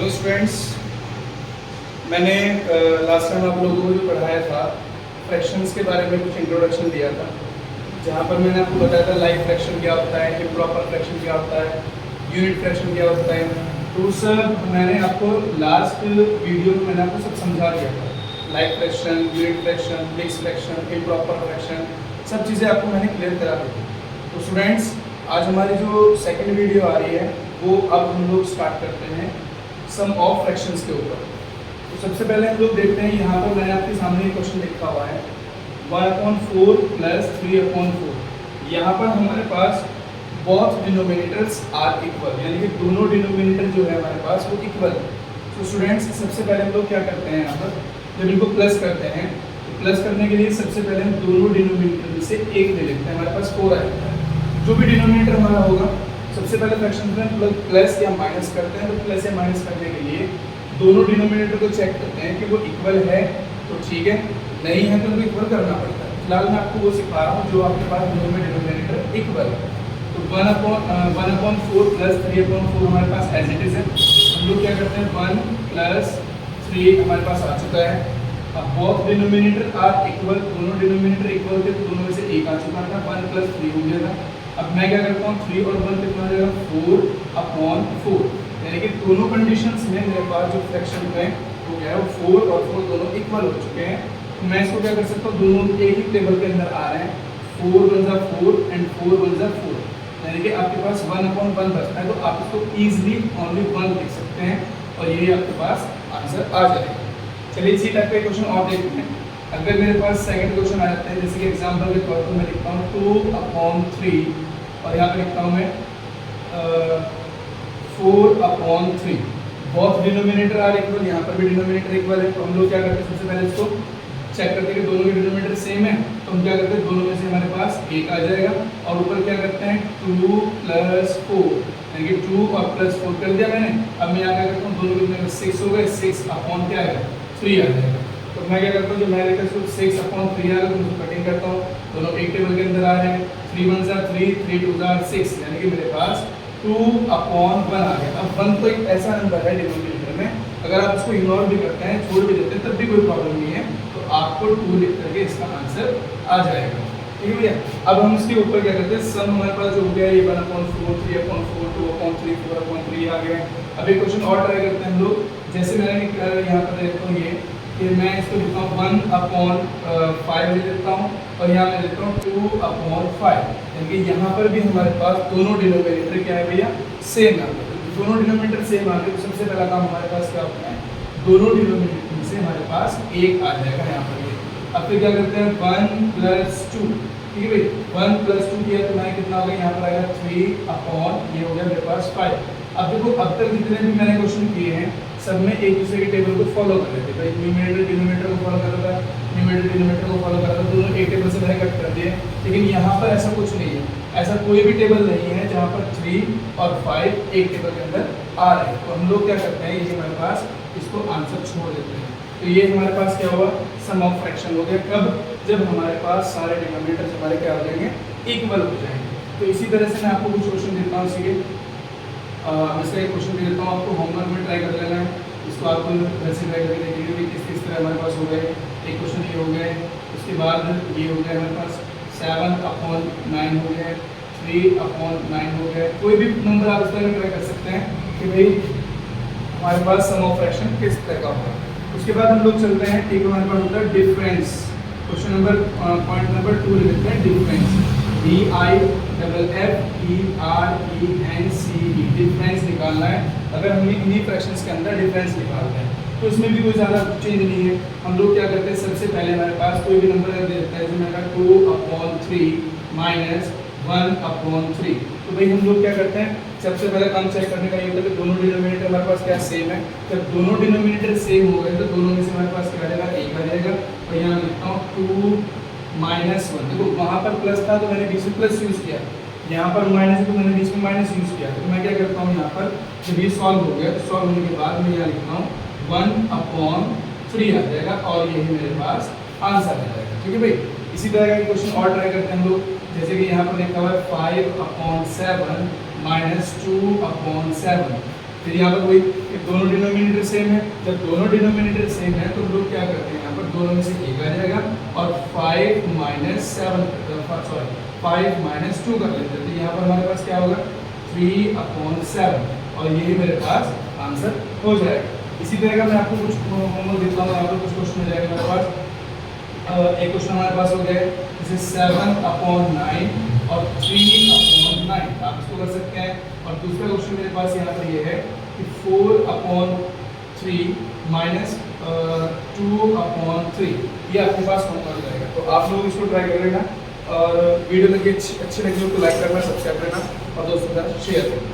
Hello students, मैंने last time आप लोगों को जो पढ़ाया था फ्रैक्शंस के बारे में कुछ इंट्रोडक्शन दिया था, जहाँ पर मैंने आपको बताया था लाइफ फ्रैक्शन क्या होता है, इम्प्रॉपर फ्रैक्शन क्या होता है, यूनिट फ्रैक्शन क्या होता है। तो सब मैंने आपको लास्ट वीडियो में मैंने आपको सब समझा दिया था। Life fraction, unit fraction, mix fraction, improper fraction, सब चीज़ें आपको मैंने क्लियर करा दी थी। तो स्टूडेंट्स, आज हमारी जो सेकेंड वीडियो आ रही है वो अब हम लोग स्टार्ट करते हैं सम ऑफ फ्रैक्शंस के ऊपर। तो सबसे पहले हम लोग देखते हैं, यहाँ पर मैंने आपके सामने एक क्वेश्चन लिखा हुआ है 1/4 प्लस 3/4। यहाँ पर हमारे पास बोथ डिनोमिनेटर्स आर इक्वल, यानी कि दोनों डिनोमिनेटर जो है हमारे पास वो इक्वल है। तो स्टूडेंट्स, सबसे पहले हम लोग क्या करते हैं, यहाँ पर जब इनको प्लस करते हैं तो प्लस करने के लिए सबसे पहले हम दोनों डिनोमिनेटर में से एक ले लेते हैं। हमारे पास 4 आएगा, जो भी डिनोमिनेटर हमारा होगा सबसे पहले फ्रैक्शन में प्लस या माइनस करते हैं। तो प्लस या माइनस करने के लिए दोनों डिनोमिनेटर को चेक करते हैं कि वो इक्वल है तो ठीक है, नहीं है तो उनको इक्वल करना पड़ता है। फिलहाल मैं आपको वो सिखा रहा हूँ जो आपके पास दोनों में डिनोमिनेटर इक्वल है। तो 1/4 प्लस 3/4 हमारे पास एज इट इज है। हम लोग क्या करते हैं, 1 प्लस 3 हमारे पास आ चुका है। अब बोथ डिनोमिनेटर आर इक्वल, दोनों डिनोमिनेटर इक्वल थे तो दोनों में से एक आ चुका था, 1 प्लस 3 हो गया था। अब मैं क्या करता हूँ, 3 और 1 कितना हो जाएगा, 4/4, यानी कि दोनों कंडीशंस में मेरे पास जो फ्रैक्शन है वो क्या है, वो 4 और 4 दोनों इक्वल हो चुके हैं। तो मैं इसको क्या कर सकता हूँ, दोनों एक ही टेबल के अंदर आ रहे हैं, 4 1 जा 4 एंड 4 1 जा 4, यानी कि आपके पास 1/1 बचता है। तो आप इसको ईजिली ओनली 1 लिख सकते हैं और यही आपके पास आंसर आ जाएगा। चलिए इसी टाइप का क्वेश्चन और देखते हैं। अगर मेरे पास सेकंड क्वेश्चन आ जाता है, जैसे कि एग्जांपल के तौर पर मैं लिखता हूँ 2/3 और यहाँ पे लिखता हूँ मैं 4/3। बोथ डिनोमिनेटर आर इक्वल, यहाँ पर भी डिनोमिनेटर इक्वल है। तो हम लोग क्या करते हैं, सबसे पहले इसको चेक करते हैं कि दोनों के डिनोमिनेटर सेम है। तो हम क्या करते हैं, दोनों में से हमारे पास एक आ जाएगा और ऊपर क्या करते हैं 2 + 4, यानी कि 2 और +4 कर दिया मैंने। अब मैं यहाँ क्या करता हूँ, दोनों के 6 हो गए, 6/3 आ जाएगा। तो मैं क्या करता हूँ, जो मैं लेकर 6/3 आ गया तो उसको कटिंग करता हूँ, दोनों एक टेबल के अंदर आ रहे हैं। 3 1 जा 3, 3 2 जा 6, यानी कि मेरे पास 2/1 आ गया। अब 1 तो एक ऐसा नंबर है डिनोमिनेटर में, अगर आप उसको इग्नोर भी करते हैं, छोड़ भी देते हैं, तब भी कोई प्रॉब्लम नहीं है। तो आपको 2 लिख करके इसका आंसर आ जाएगा, ठीक है भैया। अब हम इसके ऊपर क्या करते हैं, सम हमारे पास जो हो गया ये 1/4, 3/4, 2/3, 4/3 आ गया। अब एक क्वेश्चन और ट्राई करते हैं हम लोग। जैसे मैंने यहाँ पर देखता हूँ ये कि मैं इसको लिखता हूँ 1/5 ले लेता हूँ और यहाँ मैं लेता हूँ 2/5, यानी कि यहाँ पर भी हमारे पास दोनों डिनोमिनेटर क्या है भैया, सेम आ गए। दोनों डिनोमिनेटर सेम आ गए तो सबसे पहला काम हमारे पास क्या होता है, दोनों डिनोमिनेटर से हमारे पास एक आ जाएगा यहाँ पर ये। अब फिर क्या करते हैं 1 + 2, ठीक है भाई, 1 + 2 किया तो मैं कितना हो गया, यहाँ पर आएगा 3/, ये हो गया मेरे पास 5। अब देखो, अब तक जितने भी मैंने क्वेश्चन किए हैं सब में एक दूसरे के टेबल को फॉलो कर लेते हैं। न्यूमरेटर डिनोमिनेटर को फॉलो कर रहा था, न्यूमरेटर डिनोमिनेटर को फॉलो कर रहा था, दोनों एक टेबल से मैंने कट कर दिए। लेकिन यहाँ पर ऐसा कुछ नहीं है, ऐसा कोई भी टेबल नहीं है जहाँ पर 3 और 5 एक टेबल के अंदर आ रहे हैं। तो हम लोग क्या करते हैं, ये हमारे पास इसको आंसर छोड़ देते हैं। तो ये हमारे पास क्या हुआ, सम ऑफ फ्रैक्शन हो गया। कब, जब हमारे पास सारे डिनोमिनेटर्स हमारे क्या हो जाएंगे, इक्वल हो जाएंगे। तो इसी तरह से मैं आपको कुछ क्वेश्चन देता हूँ, इसी इसका एक क्वेश्चन दे देता हूँ आपको, होमवर्क में ट्राई कर लेना है। इसको आपको घर से ट्राई करके देखिए कि किस तरह हमारे पास हो गए। एक क्वेश्चन ये हो गए, उसके बाद ये हो गया हमारे पास 7/9 हो गए, 3/9 हो गए। कोई भी नंबर आप इस तरह ट्राई कर सकते हैं कि भाई हमारे पास सम ऑफ फ्रैक्शन किस तरह का होगा। उसके बाद हम लोग चलते हैं, एक हमारे पास होता है difference. Question number point number 2 लिखते हैं डिफरेंस, DIFFERENCE, डिफरेंस निकालना है। अगर हमें इन्हीं फ्रैक्शंस के अंदर डिफरेंस निकालना है तो इसमें भी कोई ज़्यादा चेंज नहीं है। हम लोग क्या करते हैं, सबसे पहले हमारे पास कोई भी नंबर दे देता है, जैसे मैंने कहा 2/3 माइनस 1/3। तो भाई हम लोग क्या करते हैं, सबसे पहले काम चेक करने का ये होता है कि दोनों डिनोमिनेटर हमारे पास क्या सेम है। जब दोनों डिनोमिनेटर सेम हो गए तो दोनों में से हमारे पास क्या आ जाएगा, एक आ जाएगा। और यहाँ लिखता हूँ 2 - 1। देखो वहाँ पर प्लस था तो मैंने बीच में प्लस यूज़ किया, यहाँ पर माइनस है तो मैंने बीच में माइनस यूज़ किया। तो मैं क्या करता हूँ, यहाँ पर जब ये सॉल्व हो गया तो सॉल्व होने के बाद मैं यहाँ लिखता हूँ 1/3 आ जाएगा और यही मेरे पास आंसर आ जाएगा, ठीक है भाई। इसी तरह का क्वेश्चन और ट्राई करते हैं हम लोग। जैसे कि यहाँ पर लिखा हुआ है 5/7 - 2/7। फिर यहाँ पर वही कि दोनों डिनोमिनेटर सेम है, जब दोनों डिनोमिनेटर सेम है तो हम लोग क्या करते हैं, यहाँ पर दोनों में से एक आ जाएगा और 5 माइनस 7 सॉरी 5 माइनस 2 कर लेते हैं, तो यहाँ पर हमारे पास क्या होगा 3/7 और यही मेरे पास आंसर हो जाएगा। इसी तरह का मैं आपको कुछ होमवर्क देता हूँ, यहाँ पर कुछ क्वेश्चन हो जाएगा मेरे पास। एक क्वेश्चन हमारे पास हो गया जैसे 7/9 और 3/9, आप इसको कर सकते हैं। और दूसरा क्वेश्चन मेरे पास यहाँ पर ये है कि 4/3 माइनस 2/3, ये आपके पास होमवर्क हो जाएगा। तो आप लोग इसको ट्राई कर लेना और वीडियो लगी अच्छी लगी हो तो लाइक करना, सब्सक्राइब करना और दोस्तों के साथ शेयर करना।